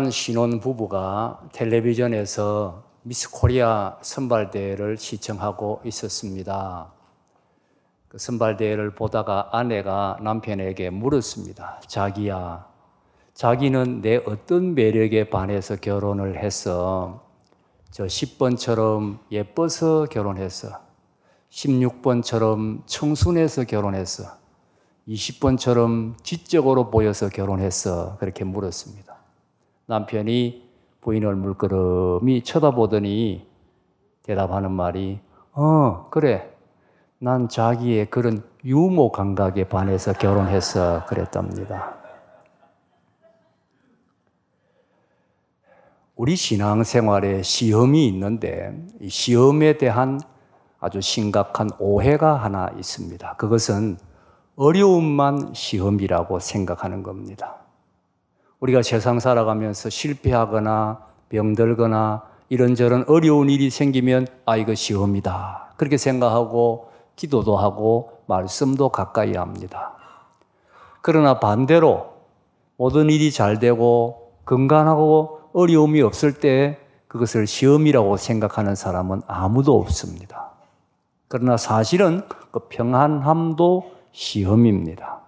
한 신혼부부가 텔레비전에서 미스 코리아 선발대회를 시청하고 있었습니다. 그 선발대회를 보다가 아내가 남편에게 물었습니다. 자기야, 자기는 내 어떤 매력에 반해서 결혼을 했어? 저 10번처럼 예뻐서 결혼했어? 16번처럼 청순해서 결혼했어? 20번처럼 지적으로 보여서 결혼했어? 그렇게 물었습니다. 남편이 부인을 물끄러미 쳐다보더니 대답하는 말이 그래, 난 자기의 그런 유머 감각에 반해서 결혼했어 그랬답니다. 우리 신앙생활에 시험이 있는데 이 시험에 대한 아주 심각한 오해가 하나 있습니다. 그것은 어려움만 시험이라고 생각하는 겁니다. 우리가 세상 살아가면서 실패하거나 병들거나 이런저런 어려운 일이 생기면 이거 시험이다 그렇게 생각하고 기도도 하고 말씀도 가까이 합니다. 그러나 반대로 모든 일이 잘 되고 건강하고 어려움이 없을 때 그것을 시험이라고 생각하는 사람은 아무도 없습니다. 그러나 사실은 그 평안함도 시험입니다.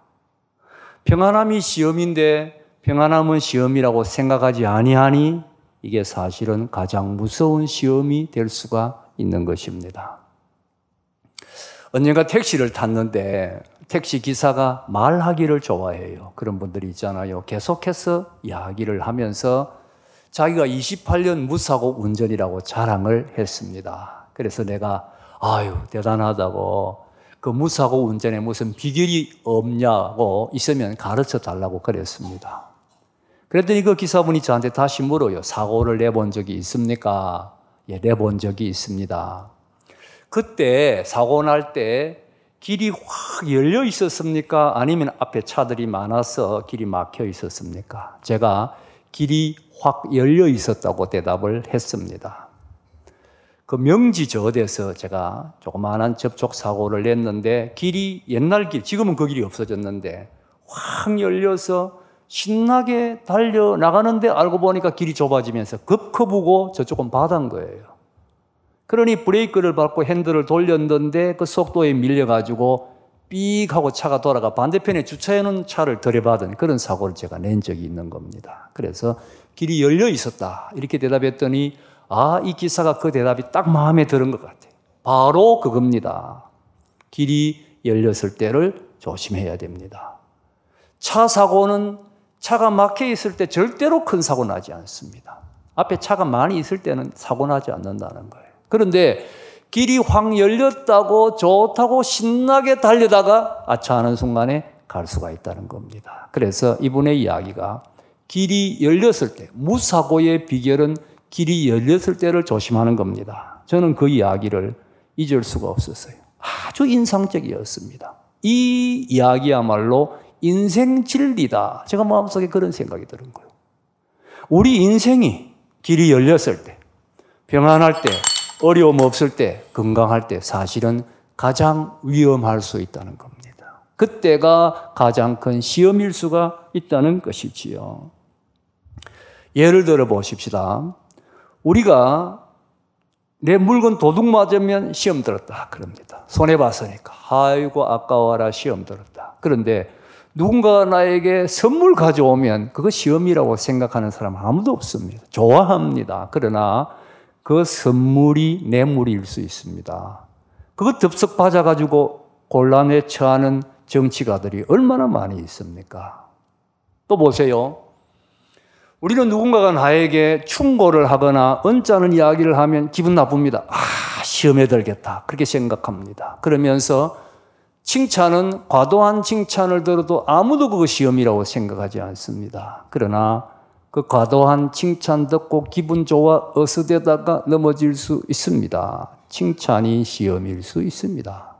평안함이 시험인데 평안함은 시험이라고 생각하지 아니하니 이게 사실은 가장 무서운 시험이 될 수가 있는 것입니다. 언젠가 택시를 탔는데 택시 기사가 말하기를 좋아해요. 그런 분들이 있잖아요. 계속해서 이야기를 하면서 자기가 28년 무사고 운전이라고 자랑을 했습니다. 그래서 내가 대단하다고 그 무사고 운전에 무슨 비결이 없냐고 있으면 가르쳐 달라고 그랬습니다. 그랬더니 그 기사분이 저한테 다시 물어요. 사고를 내본 적이 있습니까? 예, 내본 적이 있습니다. 그때 사고 날 때 길이 확 열려 있었습니까? 아니면 앞에 차들이 많아서 길이 막혀 있었습니까? 제가 길이 확 열려 있었다고 대답을 했습니다. 그 명지저어에서 제가 조그마한 접촉사고를 냈는데 길이 옛날 길, 지금은 그 길이 없어졌는데 확 열려서 신나게 달려나가는데 알고 보니까 길이 좁아지면서 급커브고 저쪽은 바다인 거예요. 그러니 브레이크를 밟고 핸들을 돌렸는데 그 속도에 밀려가지고 삑 하고 차가 돌아가 반대편에 주차해놓은 차를 들이받은 그런 사고를 제가 낸 적이 있는 겁니다. 그래서 길이 열려 있었다 이렇게 대답했더니 이 기사가 그 대답이 딱 마음에 드는 것 같아요. 바로 그겁니다. 길이 열렸을 때를 조심해야 됩니다. 차 사고는 차가 막혀 있을 때 절대로 큰 사고 나지 않습니다. 앞에 차가 많이 있을 때는 사고 나지 않는다는 거예요. 그런데 길이 확 열렸다고 좋다고 신나게 달려다가 아차하는 순간에 갈 수가 있다는 겁니다. 그래서 이분의 이야기가 길이 열렸을 때, 무사고의 비결은 길이 열렸을 때를 조심하는 겁니다. 저는 그 이야기를 잊을 수가 없었어요. 아주 인상적이었습니다. 이 이야기야말로 인생 진리다. 제가 마음속에 그런 생각이 드는 거예요. 우리 인생이 길이 열렸을 때, 평안할 때, 어려움 없을 때, 건강할 때 사실은 가장 위험할 수 있다는 겁니다. 그때가 가장 큰 시험일 수가 있다는 것이지요. 예를 들어 보십시다. 우리가 내 물건 도둑 맞으면 시험 들었다 그럽니다. 손해봤으니까 아이고 아까워라 시험 들었다. 그런데 누군가 나에게 선물 가져오면 그거 시험이라고 생각하는 사람 아무도 없습니다. 좋아합니다. 그러나 그 선물이 뇌물일 수 있습니다. 그거 덥석 받아가지고 곤란에 처하는 정치가들이 얼마나 많이 있습니까? 또 보세요. 우리는 누군가가 나에게 충고를 하거나 언짢은 이야기를 하면 기분 나쁩니다. 시험에 들겠다. 그렇게 생각합니다. 그러면서 칭찬은 과도한 칭찬을 들어도 아무도 그거 시험이라고 생각하지 않습니다. 그러나 그 과도한 칭찬 듣고 기분 좋아 어스대다가 넘어질 수 있습니다. 칭찬이 시험일 수 있습니다.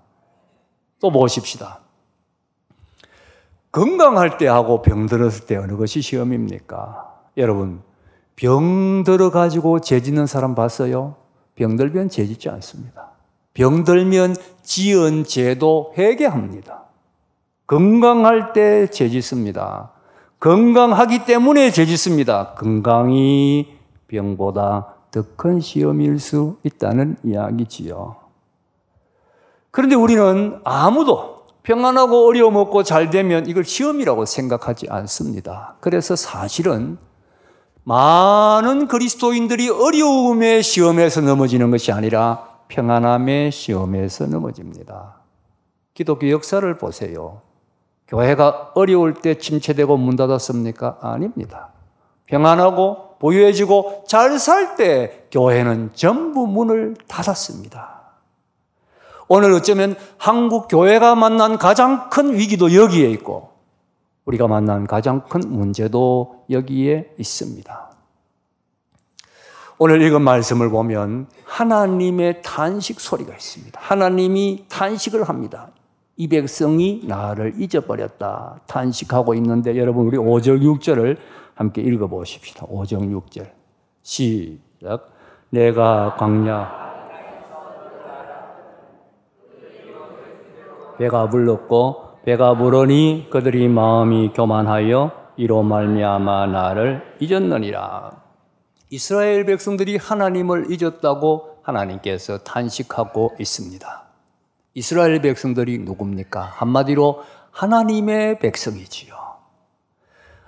또 보십시다. 건강할 때 하고 병 들었을 때 어느 것이 시험입니까? 여러분, 병 들어가지고 죄 짓는 사람 봤어요? 병 들면 죄 짓지 않습니다. 병 들면 지은 죄도 회개합니다. 건강할 때 죄 짓습니다. 건강하기 때문에 죄짓습니다. 건강이 병보다 더 큰 시험일 수 있다는 이야기지요. 그런데 우리는 아무도 평안하고 어려움 없고 잘 되면 이걸 시험이라고 생각하지 않습니다. 그래서 사실은 많은 그리스도인들이 어려움의 시험에서 넘어지는 것이 아니라 평안함의 시험에서 넘어집니다. 기독교 역사를 보세요. 교회가 어려울 때 침체되고 문 닫았습니까? 아닙니다. 평안하고 부유해지고 잘 살 때 교회는 전부 문을 닫았습니다. 오늘 어쩌면 한국 교회가 만난 가장 큰 위기도 여기에 있고 우리가 만난 가장 큰 문제도 여기에 있습니다. 오늘 읽은 말씀을 보면 하나님의 탄식 소리가 있습니다. 하나님이 탄식을 합니다. 이 백성이 나를 잊어버렸다 탄식하고 있는데 여러분 우리 5절 6절을 함께 읽어보십시다. 5절 6절 시작. 내가 광야 배가 불렀고 배가 부르니 그들이 마음이 교만하여 이로 말미암아 나를 잊었느니라. 이스라엘 백성들이 하나님을 잊었다고 하나님께서 탄식하고 있습니다. 이스라엘 백성들이 누굽니까? 한마디로 하나님의 백성이지요.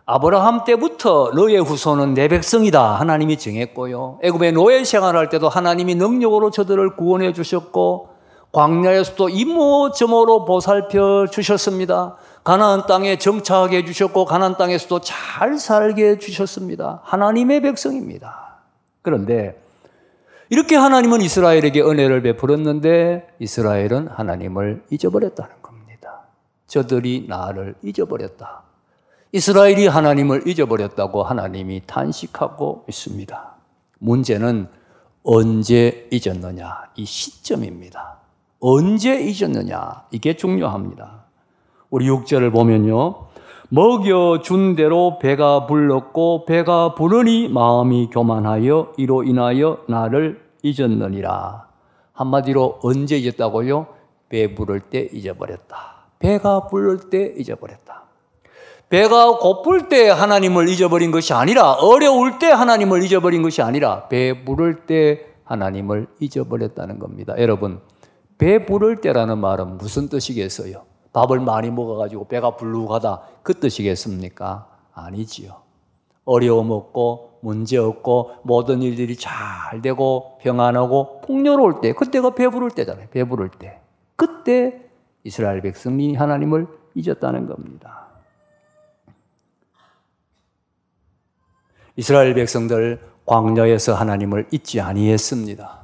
아브라함 때부터 너의 후손은 내 백성이다 하나님이 정했고요. 애굽의 노예 생활할 때도 하나님이 능력으로 저들을 구원해 주셨고 광야에서도 이모저모로 보살펴 주셨습니다. 가나안 땅에 정착하게 해주셨고 가나안 땅에서도 잘 살게 해주셨습니다. 하나님의 백성입니다. 그런데 이렇게 하나님은 이스라엘에게 은혜를 베풀었는데 이스라엘은 하나님을 잊어버렸다는 겁니다. 저들이 나를 잊어버렸다. 이스라엘이 하나님을 잊어버렸다고 하나님이 탄식하고 있습니다. 문제는 언제 잊었느냐? 이 시점입니다. 언제 잊었느냐? 이게 중요합니다. 우리 6절을 보면요. 먹여준 대로 배가 불렀고 배가 부르니 마음이 교만하여 이로 인하여 나를 잊었느니라. 한마디로 언제 잊었다고요? 배 부를 때 잊어버렸다. 배가 부를 때 잊어버렸다. 배가 고플 때 하나님을 잊어버린 것이 아니라 어려울 때 하나님을 잊어버린 것이 아니라 배 부를 때 하나님을 잊어버렸다는 겁니다. 여러분 배 부를 때라는 말은 무슨 뜻이겠어요? 밥을 많이 먹어가지고 배가 불룩하다 그 뜻이겠습니까? 아니지요. 어려움 없고 문제 없고 모든 일들이 잘 되고 평안하고 풍요로울 때 그때가 배부를 때잖아요. 배부를 때. 그때 이스라엘 백성이 하나님을 잊었다는 겁니다. 이스라엘 백성들 광야에서 하나님을 잊지 아니했습니다.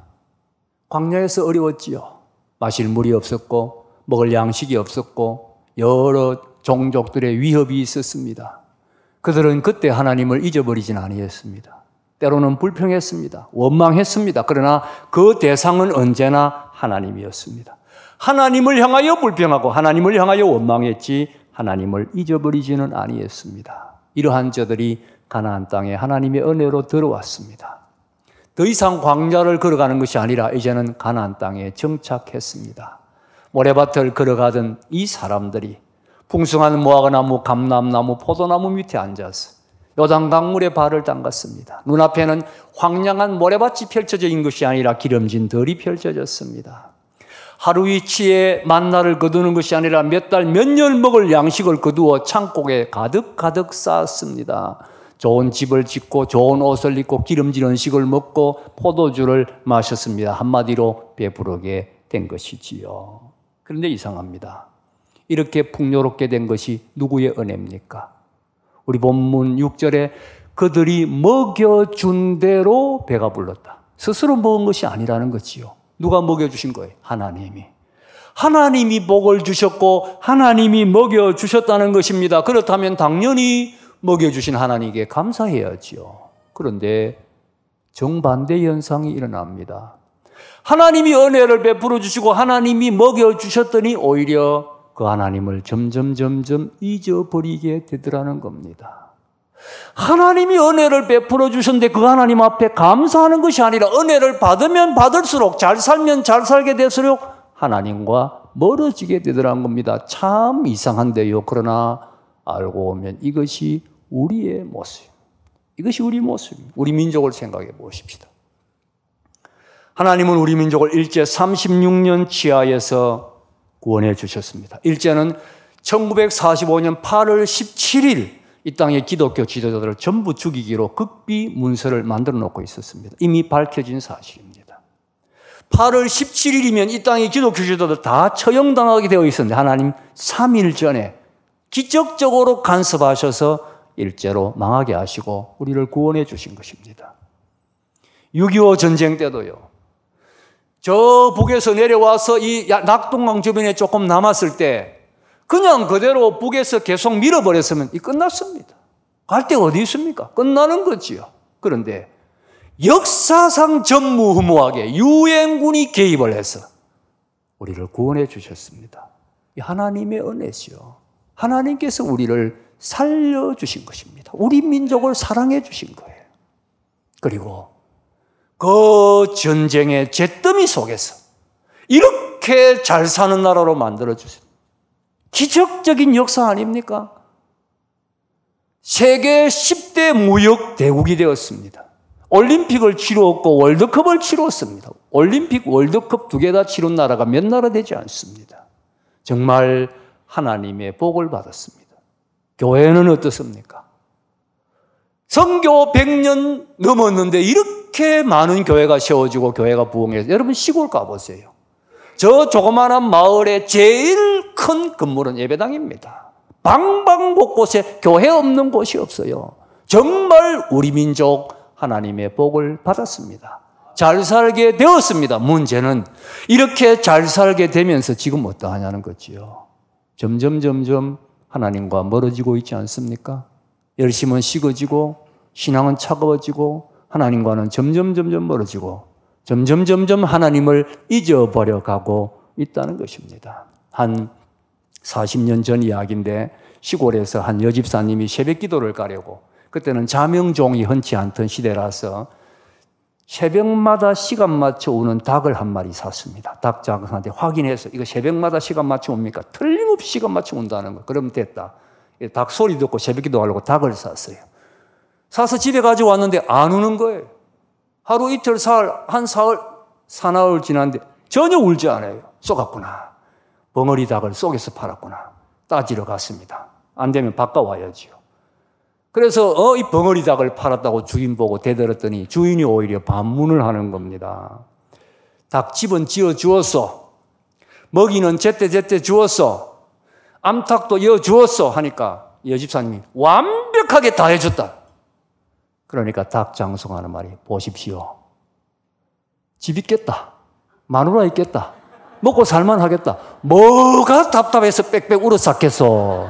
광야에서 어려웠지요. 마실 물이 없었고 먹을 양식이 없었고 여러 종족들의 위협이 있었습니다. 그들은 그때 하나님을 잊어버리진 아니했습니다. 때로는 불평했습니다. 원망했습니다. 그러나 그 대상은 언제나 하나님이었습니다. 하나님을 향하여 불평하고 하나님을 향하여 원망했지 하나님을 잊어버리지는 아니했습니다. 이러한 저들이 가나안 땅에 하나님의 은혜로 들어왔습니다. 더 이상 광야를 걸어가는 것이 아니라 이제는 가나안 땅에 정착했습니다. 모래밭을 걸어가던 이 사람들이 풍성한 무화과나무, 감람나무, 포도나무 밑에 앉아서 요단강물에 발을 담갔습니다. 눈앞에는 황량한 모래밭이 펼쳐져 있는 것이 아니라 기름진 들이 펼쳐졌습니다. 하루 이치에 만나를 거두는 것이 아니라 몇 달, 몇 년 먹을 양식을 거두어 창고에 가득 쌓았습니다. 좋은 집을 짓고 좋은 옷을 입고 기름진 음식을 먹고 포도주를 마셨습니다. 한마디로 배부르게 된 것이지요. 그런데 이상합니다. 이렇게 풍요롭게 된 것이 누구의 은혜입니까? 우리 본문 6절에 그들이 먹여준 대로 배가 불렀다. 스스로 먹은 것이 아니라는 거지요. 누가 먹여주신 거예요? 하나님이. 하나님이 복을 주셨고 하나님이 먹여주셨다는 것입니다. 그렇다면 당연히 먹여주신 하나님께 감사해야지요. 그런데 정반대 현상이 일어납니다. 하나님이 은혜를 베풀어 주시고 하나님이 먹여주셨더니 오히려 그 하나님을 점점 잊어버리게 되더라는 겁니다. 하나님이 은혜를 베풀어 주셨는데 그 하나님 앞에 감사하는 것이 아니라 은혜를 받으면 받을수록 잘 살면 잘 살게 될수록 하나님과 멀어지게 되더라는 겁니다. 참 이상한데요. 그러나 알고 보면 이것이 우리의 모습. 이것이 우리 모습입니다. 우리 민족을 생각해 보십시다. 하나님은 우리 민족을 일제 36년 치하에서 구원해 주셨습니다. 일제는 1945년 8월 17일 이 땅의 기독교 지도자들을 전부 죽이기로 극비 문서를 만들어 놓고 있었습니다. 이미 밝혀진 사실입니다. 8월 17일이면 이 땅의 기독교 지도자들 다 처형당하게 되어 있었는데 하나님 3일 전에 기적적으로 간섭하셔서 일제로 망하게 하시고 우리를 구원해 주신 것입니다. 6.25 전쟁 때도요. 저 북에서 내려와서 이 낙동강 주변에 조금 남았을 때 그냥 그대로 북에서 계속 밀어버렸으면 끝났습니다. 갈 데가 어디 있습니까? 끝나는 거지요. 그런데 역사상 전무후무하게 유엔군이 개입을 해서 우리를 구원해 주셨습니다. 이 하나님의 은혜지요. 하나님께서 우리를 살려주신 것입니다. 우리 민족을 사랑해 주신 거예요. 그리고 그 전쟁의 잿더미 속에서 이렇게 잘 사는 나라로 만들어주셨습니다. 기적적인 역사 아닙니까? 세계 10대 무역 대국이 되었습니다. 올림픽을 치루었고 월드컵을 치루었습니다. 올림픽, 월드컵 두 개 다 치룬 나라가 몇 나라 되지 않습니다. 정말 하나님의 복을 받았습니다. 교회는 어떻습니까? 선교 100년 넘었는데 이렇게 많은 교회가 세워지고 교회가 부흥해서 여러분 시골 가보세요. 저 조그마한 마을의 제일 큰 건물은 예배당입니다. 방방곳곳에 교회 없는 곳이 없어요. 정말 우리 민족 하나님의 복을 받았습니다. 잘 살게 되었습니다. 문제는 이렇게 잘 살게 되면서 지금 어떠하냐는 거지요. 점점 하나님과 멀어지고 있지 않습니까? 열심은 식어지고 신앙은 차가워지고 하나님과는 점점 멀어지고 점점 하나님을 잊어버려 가고 있다는 것입니다. 한 40년 전 이야기인데 시골에서 한 여집사님이 새벽 기도를 가려고 그때는 자명종이 흔치 않던 시대라서 새벽마다 시간 맞춰 오는 닭을 한 마리 샀습니다. 닭 장사한테 확인해서 이거 새벽마다 시간 맞춰 옵니까? 틀림없이 시간 맞춰 온다는 거. 그러면 됐다. 닭 소리 듣고 새벽 기도하려고 닭을 샀어요. 사서 집에 가져왔는데 안 우는 거예요. 하루 이틀 한 사나흘 지났는데 전혀 울지 않아요. 쏘갔구나. 벙어리 닭을 쏘개서 팔았구나. 따지러 갔습니다. 안 되면 바꿔와야지요. 그래서 이 벙어리 닭을 팔았다고 주인 보고 대들었더니 주인이 오히려 반문을 하는 겁니다. 닭집은 지어 주었어. 먹이는 제때 주었어. 암탉도 이어 주었어 하니까 여집사님이 완벽하게 다 해줬다. 그러니까 닭 장성하는 말이 보십시오. 집 있겠다. 마누라 있겠다. 먹고 살만 하겠다. 뭐가 답답해서 빽빽 울어 쌌겠어.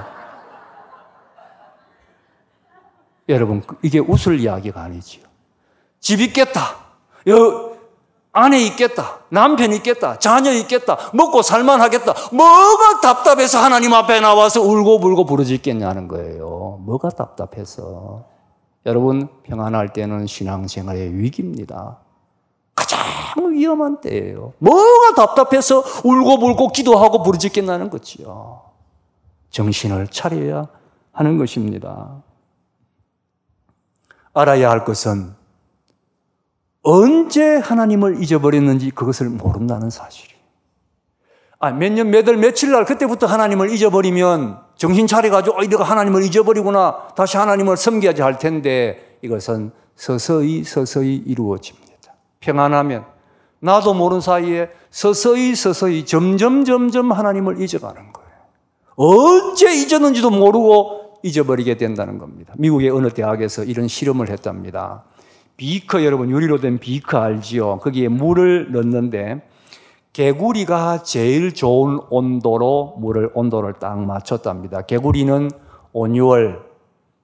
여러분 이게 웃을 이야기가 아니지요. 집 있겠다. 아내 있겠다. 남편 있겠다. 자녀 있겠다. 먹고 살만 하겠다. 뭐가 답답해서 하나님 앞에 나와서 울고불고 부르짖겠냐는 거예요. 뭐가 답답해서. 여러분 평안할 때는 신앙생활의 위기입니다. 가장 위험한 때예요. 뭐가 답답해서 울고불고 기도하고 부르짖겠냐는 거지요. 정신을 차려야 하는 것입니다. 알아야 할 것은 언제 하나님을 잊어버렸는지 그것을 모른다는 사실이에요. 몇 년, 몇 월, 며칠 날 그때부터 하나님을 잊어버리면 정신 차려가지고 내가 하나님을 잊어버리구나. 다시 하나님을 섬겨야지 할 텐데 이것은 서서히 이루어집니다. 평안하면 나도 모르는 사이에 서서히 점점 하나님을 잊어가는 거예요. 언제 잊었는지도 모르고 잊어버리게 된다는 겁니다. 미국의 어느 대학에서 이런 실험을 했답니다. 비커, 여러분 유리로 된 비커 알지요? 거기에 물을 넣는데 개구리가 제일 좋은 온도로 온도를 딱 맞췄답니다. 개구리는 온유월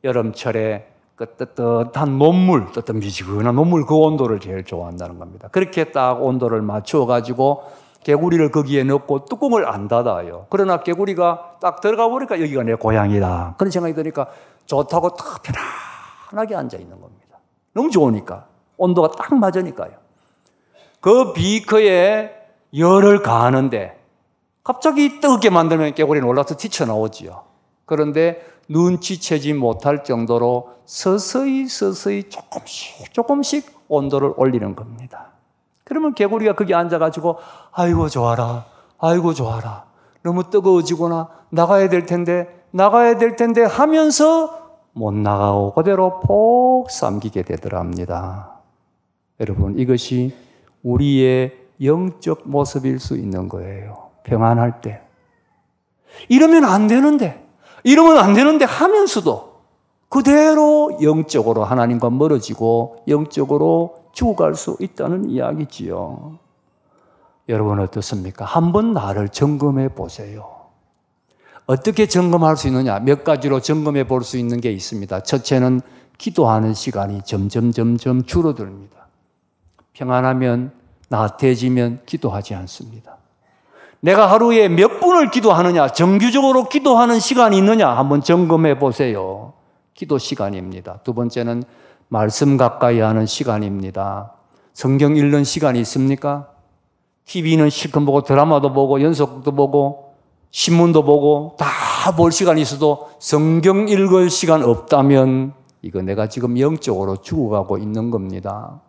여름철에 그 뜨뜻한 논물, 미지근한 논물 그 온도를 제일 좋아한다는 겁니다. 그렇게 딱 온도를 맞춰 가지고 개구리를 거기에 넣고 뚜껑을 안 닫아요. 그러나 개구리가 딱 들어가 보니까 여기가 내 고향이다. 그런 생각이 드니까 좋다고 딱 편안하게 앉아 있는 겁니다. 너무 좋으니까. 온도가 딱 맞으니까요. 그 비커에 열을 가하는데 갑자기 뜨겁게 만들면 개구리는 올라서 튀쳐나오지요. 그런데 눈치채지 못할 정도로 서서히 조금씩 온도를 올리는 겁니다. 그러면 개구리가 거기 앉아가지고 아이고 좋아라, 아이고 좋아라, 너무 뜨거워지구나, 나가야 될 텐데 하면서 못 나가고 그대로 폭 삼키게 되더랍니다. 여러분, 이것이 우리의 영적 모습일 수 있는 거예요. 평안할 때. 이러면 안 되는데 하면서도 그대로 영적으로 하나님과 멀어지고 영적으로 죽어갈 수 있다는 이야기지요. 여러분 어떻습니까? 한번 나를 점검해 보세요. 어떻게 점검할 수 있느냐? 몇 가지로 점검해 볼 수 있는 게 있습니다. 첫째는 기도하는 시간이 점점 줄어듭니다. 평안하면, 나태해지면 기도하지 않습니다. 내가 하루에 몇 분을 기도하느냐, 정규적으로 기도하는 시간이 있느냐 한번 점검해 보세요. 기도 시간입니다. 두 번째는 말씀 가까이 하는 시간입니다. 성경 읽는 시간이 있습니까? TV는 실컷 보고 드라마도 보고 연속도 보고 신문도 보고 다 볼 시간이 있어도 성경 읽을 시간 없다면 이거 내가 지금 영적으로 죽어가고 있는 겁니다.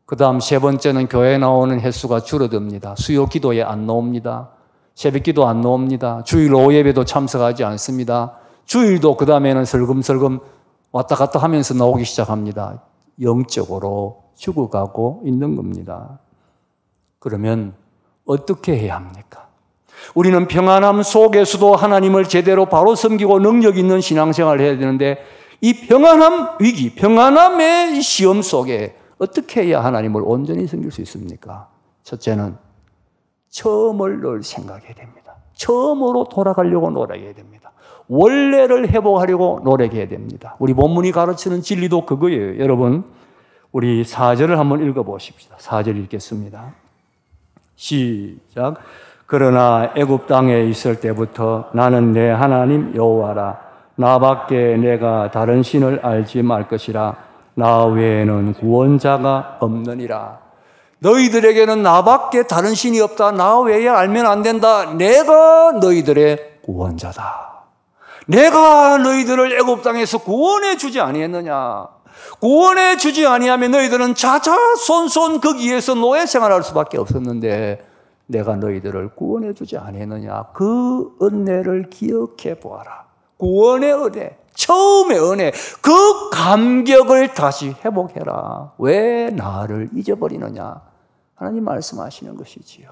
그 다음 세 번째는 교회에 나오는 횟수가 줄어듭니다. 수요 기도에 안 나옵니다. 새벽 기도 안 나옵니다. 주일 오후 예배도 참석하지 않습니다. 주일도 그 다음에는 슬금슬금 왔다 갔다 하면서 나오기 시작합니다. 영적으로 죽어가고 있는 겁니다. 그러면 어떻게 해야 합니까? 우리는 평안함 속에서도 하나님을 제대로 바로 섬기고 능력 있는 신앙생활을 해야 되는데 이 평안함 위기, 평안함의 시험 속에 어떻게 해야 하나님을 온전히 섬길 수 있습니까? 첫째는 처음을 늘 생각해야 됩니다. 처음으로 돌아가려고 노력해야 됩니다. 원래를 회복하려고 노력해야 됩니다. 우리 본문이 가르치는 진리도 그거예요. 여러분, 우리 4절을 한번 읽어보십시다. 4절 읽겠습니다. 시작. 그러나 애굽 땅에 있을 때부터 나는 내 하나님 여호와라. 나밖에 내가 다른 신을 알지 말 것이라. 나 외에는 구원자가 없느니라. 너희들에게는 나밖에 다른 신이 없다. 나 외에 알면 안 된다. 내가 너희들의 구원자다. 내가 너희들을 애굽 땅에서 구원해 주지 아니했느냐. 구원해 주지 아니하면 너희들은 자자손손 거기에서 노예 생활할 수밖에 없었는데 내가 너희들을 구원해 주지 아니했느냐. 그 은혜를 기억해 보아라. 구원의 은혜, 처음의 은혜, 그 감격을 다시 회복해라. 왜 나를 잊어버리느냐. 하나님 말씀하시는 것이지요.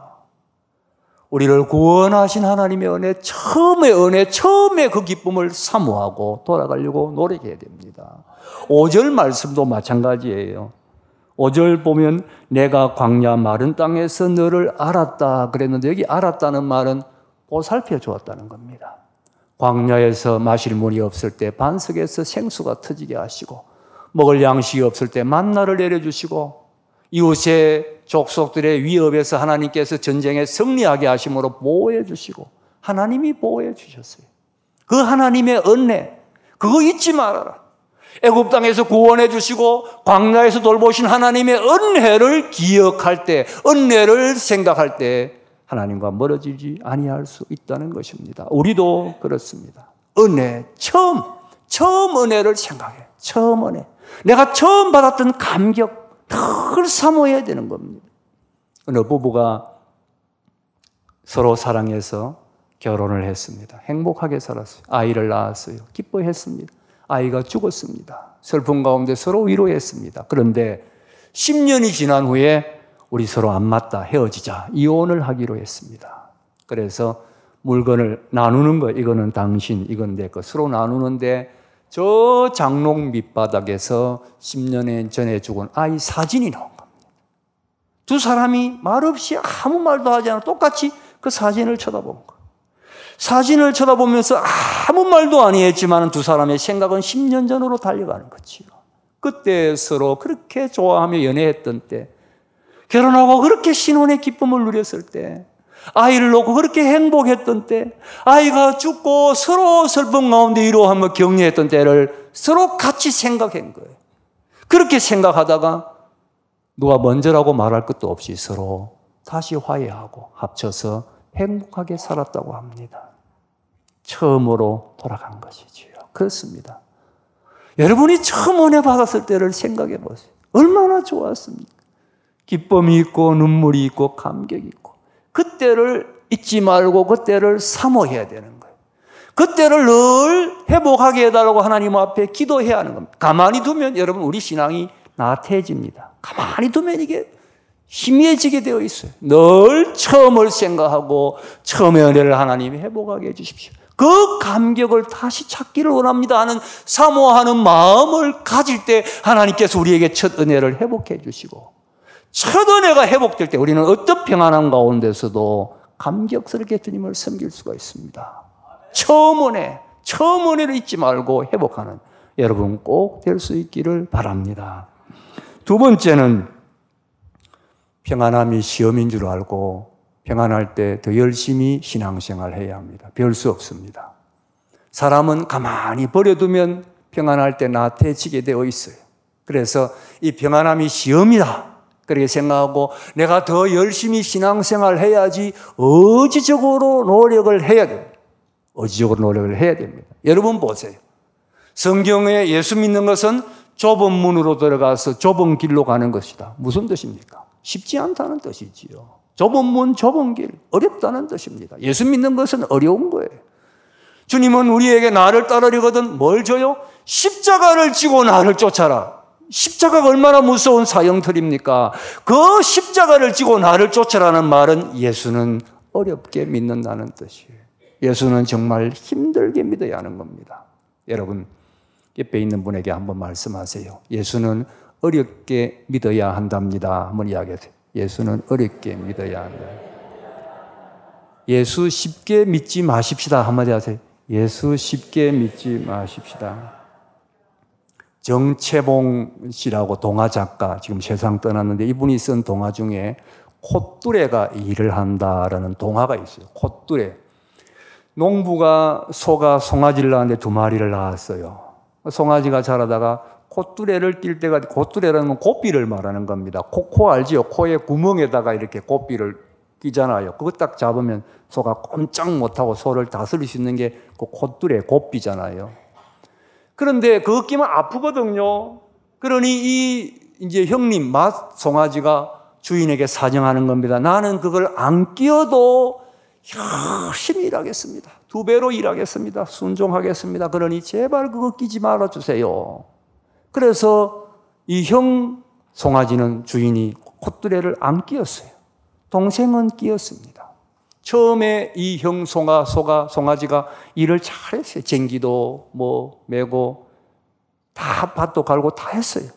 우리를 구원하신 하나님의 은혜, 처음의 그 기쁨을 사모하고 돌아가려고 노력해야 됩니다. 5절 말씀도 마찬가지예요. 5절 보면 내가 광야 마른 땅에서 너를 알았다 그랬는데 여기 알았다는 말은 보살펴 주었다는 겁니다. 광야에서 마실 물이 없을 때 반석에서 생수가 터지게 하시고 먹을 양식이 없을 때 만나를 내려주시고 이웃의 족속들의 위협에서 하나님께서 전쟁에 승리하게 하심으로 보호해 주시고 하나님이 보호해 주셨어요. 그 하나님의 은혜 그거 잊지 말아라. 애굽 땅에서 구원해 주시고 광야에서 돌보신 하나님의 은혜를 기억할 때, 은혜를 생각할 때 하나님과 멀어지지 아니할 수 있다는 것입니다. 우리도 그렇습니다. 은혜, 처음 은혜를 생각해. 처음 은혜. 내가 처음 받았던 감격, 늘 사모해야 되는 겁니다. 어느 부부가 서로 사랑해서 결혼을 했습니다. 행복하게 살았어요. 아이를 낳았어요. 기뻐했습니다. 아이가 죽었습니다. 슬픔 가운데 서로 위로했습니다. 그런데 10년이 지난 후에 우리 서로 안 맞다 헤어지자 이혼을 하기로 했습니다. 그래서 물건을 나누는 거 이거는 당신 이건 내 거 서로 나누는데 저 장롱 밑바닥에서 10년 전에 죽은 아이 사진이 나온 겁니다. 두 사람이 말없이 아무 말도 하지 않아 똑같이 그 사진을 쳐다본 거예요. 사진을 쳐다보면서 아무 말도 아니했지만 두 사람의 생각은 10년 전으로 달려가는 거지요. 그때 서로 그렇게 좋아하며 연애했던 때, 결혼하고 그렇게 신혼의 기쁨을 누렸을 때, 아이를 놓고 그렇게 행복했던 때, 아이가 죽고 서로 슬픔 가운데 위로하며 격려했던 때를 서로 같이 생각한 거예요. 그렇게 생각하다가 누가 먼저라고 말할 것도 없이 서로 다시 화해하고 합쳐서 행복하게 살았다고 합니다. 처음으로 돌아간 것이지요. 그렇습니다. 여러분이 처음 은혜 받았을 때를 생각해 보세요. 얼마나 좋았습니까? 기쁨이 있고 눈물이 있고 감격이 있고 그때를 잊지 말고 그때를 사모해야 되는 거예요. 그때를 늘 회복하게 해달라고 하나님 앞에 기도해야 하는 겁니다. 가만히 두면 여러분 우리 신앙이 나태해집니다. 가만히 두면 이게 희미해지게 되어 있어요. 늘 처음을 생각하고 처음의 은혜를 하나님이 회복하게 해주십시오. 그 감격을 다시 찾기를 원합니다 하는 사모하는 마음을 가질 때 하나님께서 우리에게 첫 은혜를 회복해 주시고 첫 은혜가 회복될 때 우리는 어떤 평안함 가운데서도 감격스럽게 주님을 섬길 수가 있습니다. 처음 은혜를 잊지 말고 회복하는 여러분 꼭 될 수 있기를 바랍니다. 두 번째는 평안함이 시험인 줄 알고 평안할 때 더 열심히 신앙생활을 해야 합니다. 별 수 없습니다. 사람은 가만히 버려두면 평안할 때 나태해지게 되어 있어요. 그래서 이 평안함이 시험이다 그렇게 생각하고 내가 더 열심히 신앙생활을 해야지 의지적으로 노력을 해야 됩니다. 의지적으로 노력을 해야 됩니다. 여러분 보세요. 성경에 예수 믿는 것은 좁은 문으로 들어가서 좁은 길로 가는 것이다. 무슨 뜻입니까? 쉽지 않다는 뜻이지요. 좁은 문, 좁은 길, 어렵다는 뜻입니다. 예수 믿는 것은 어려운 거예요. 주님은 우리에게 나를 따르려거든 뭘 줘요? 십자가를 지고 나를 쫓아라. 십자가가 얼마나 무서운 사형틀입니까? 그 십자가를 지고 나를 쫓아라는 말은 예수는 어렵게 믿는다는 뜻이에요. 예수는 정말 힘들게 믿어야 하는 겁니다. 여러분, 옆에 있는 분에게 한번 말씀하세요. 예수는 어렵게 믿어야 한답니다. 한번 이야기하세요. 예수는 어렵게 믿어야 한다. 예수 쉽게 믿지 마십시다. 한마디 하세요. 예수 쉽게 믿지 마십시다. 정채봉 씨라고 동화 작가, 지금 세상 떠났는데 이분이 쓴 동화 중에 콧뚜레가 일을 한다라는 동화가 있어요. 콧뚜레. 농부가 소가 송아지를 낳았는데 2마리를 낳았어요. 송아지가 자라다가 콧뚜레를 띌 때가, 콧뚜레라는 건 고삐를 말하는 겁니다. 코 알지요? 코에 구멍에다가 이렇게 고삐를 끼잖아요. 그거 딱 잡으면 소가 꼼짝 못하고 소를 다스릴 수 있는 게 그 콧뚜레, 고삐잖아요. 그런데 그거 끼면 아프거든요. 그러니 이제 형님, 송아지가 주인에게 사정하는 겁니다. 나는 그걸 안 끼어도 열심히 일하겠습니다. 2배로 일하겠습니다. 순종하겠습니다. 그러니 제발 그거 끼지 말아주세요. 그래서 이 형 송아지는 주인이 콧뚜레를 안 끼었어요. 동생은 끼었습니다. 처음에 이 형 송아지가 일을 잘했어요. 쟁기도 메고 다 밭도 갈고 다 했어요.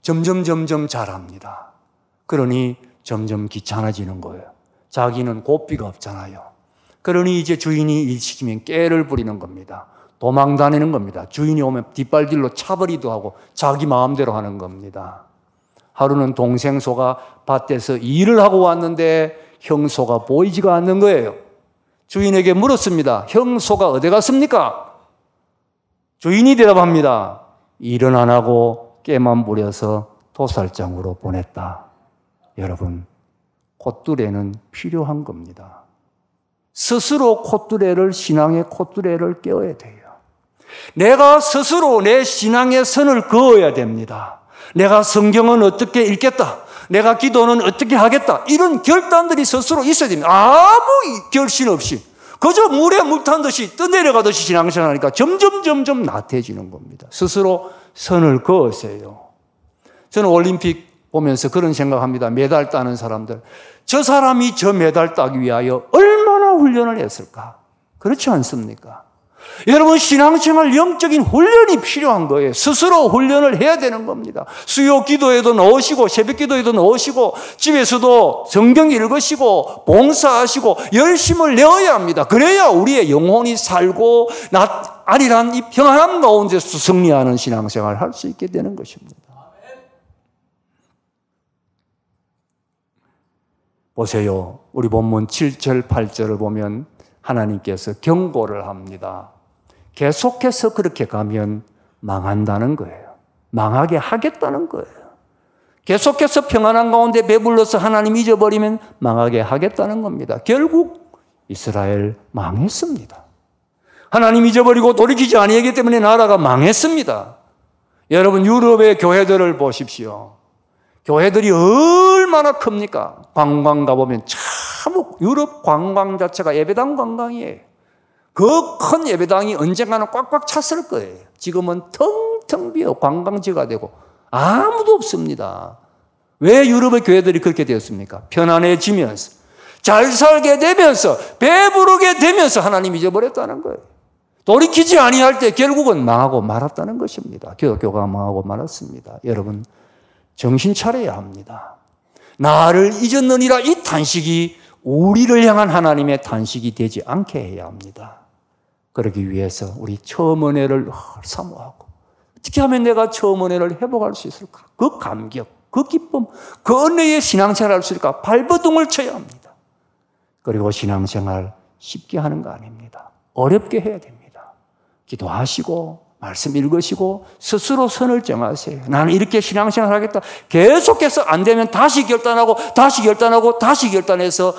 점점 잘합니다. 그러니 점점 귀찮아지는 거예요. 자기는 고삐가 없잖아요. 그러니 이제 주인이 일 시키면 깨를 부리는 겁니다. 도망 다니는 겁니다. 주인이 오면 뒷발질로 차버리도 하고 자기 마음대로 하는 겁니다. 하루는 동생 소가 밭에서 일을 하고 왔는데 형 소가 보이지가 않는 거예요. 주인에게 물었습니다. 형 소가 어디 갔습니까? 주인이 대답합니다. 일은 안 하고 깨만 부려서 도살장으로 보냈다. 여러분, 콧뚜레는 필요한 겁니다. 스스로 신앙의 콧뚜레를 껴야 돼요. 내가 스스로 내 신앙의 선을 그어야 됩니다. 내가 성경은 어떻게 읽겠다. 내가 기도는 어떻게 하겠다. 이런 결단들이 스스로 있어야 됩니다. 아무 결심 없이 그저 물에 물 탄 듯이 떠내려가듯이 신앙생활하니까 점점 나태해지는 겁니다. 스스로 선을 그으세요. 저는 올림픽 보면서 그런 생각합니다. 메달 따는 사람들. 저 사람이 저 메달 따기 위하여 얼마나 훈련을 했을까? 그렇지 않습니까? 여러분, 신앙생활 영적인 훈련이 필요한 거예요. 스스로 훈련을 해야 되는 겁니다. 수요 기도에도 넣으시고 새벽 기도에도 넣으시고 집에서도 성경 읽으시고 봉사하시고 열심을 내어야 합니다. 그래야 우리의 영혼이 살고 아리란 이 평안함 가운데서 승리하는 신앙생활을 할 수 있게 되는 것입니다. 보세요. 우리 본문 7절, 8절을 보면 하나님께서 경고를 합니다. 계속해서 그렇게 가면 망한다는 거예요. 망하게 하겠다는 거예요. 계속해서 평안한 가운데 배불러서 하나님 잊어버리면 망하게 하겠다는 겁니다. 결국 이스라엘 망했습니다. 하나님 잊어버리고 돌이키지 아니하기 때문에 나라가 망했습니다. 여러분 유럽의 교회들을 보십시오. 교회들이 얼마나 큽니까? 관광 가보면 참 유럽 관광 자체가 예배당 관광이에요. 그 큰 예배당이 언젠가는 꽉꽉 찼을 거예요. 지금은 텅텅 비어 관광지가 되고 아무도 없습니다. 왜 유럽의 교회들이 그렇게 되었습니까? 편안해지면서 잘 살게 되면서 배부르게 되면서 하나님 잊어버렸다는 거예요. 돌이키지 아니할 때 결국은 망하고 말았다는 것입니다. 기독교가 망하고 말았습니다. 여러분 정신 차려야 합니다. 나를 잊었느니라 이 탄식이 우리를 향한 하나님의 탄식이 되지 않게 해야 합니다. 그러기 위해서 우리 처음 은혜를 사모하고 어떻게 하면 내가 처음 은혜를 회복할 수 있을까? 그 감격, 그 기쁨, 그 은혜의 신앙생활을 할 수 있을까? 발버둥을 쳐야 합니다. 그리고 신앙생활 쉽게 하는 거 아닙니다. 어렵게 해야 됩니다. 기도하시고 말씀 읽으시고 스스로 선을 정하세요. 나는 이렇게 신앙생활 하겠다. 계속해서 안 되면 다시 결단하고 다시 결단하고 다시 결단해서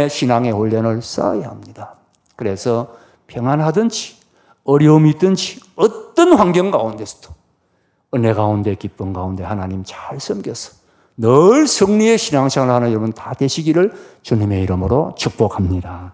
신앙의 훈련을 쌓아야 합니다. 그래서 평안하든지 어려움이 있든지 어떤 환경 가운데서도 은혜 가운데 기쁨 가운데 하나님 잘 섬겨서 늘 승리의 신앙생활을 하는 여러분 다 되시기를 주님의 이름으로 축복합니다.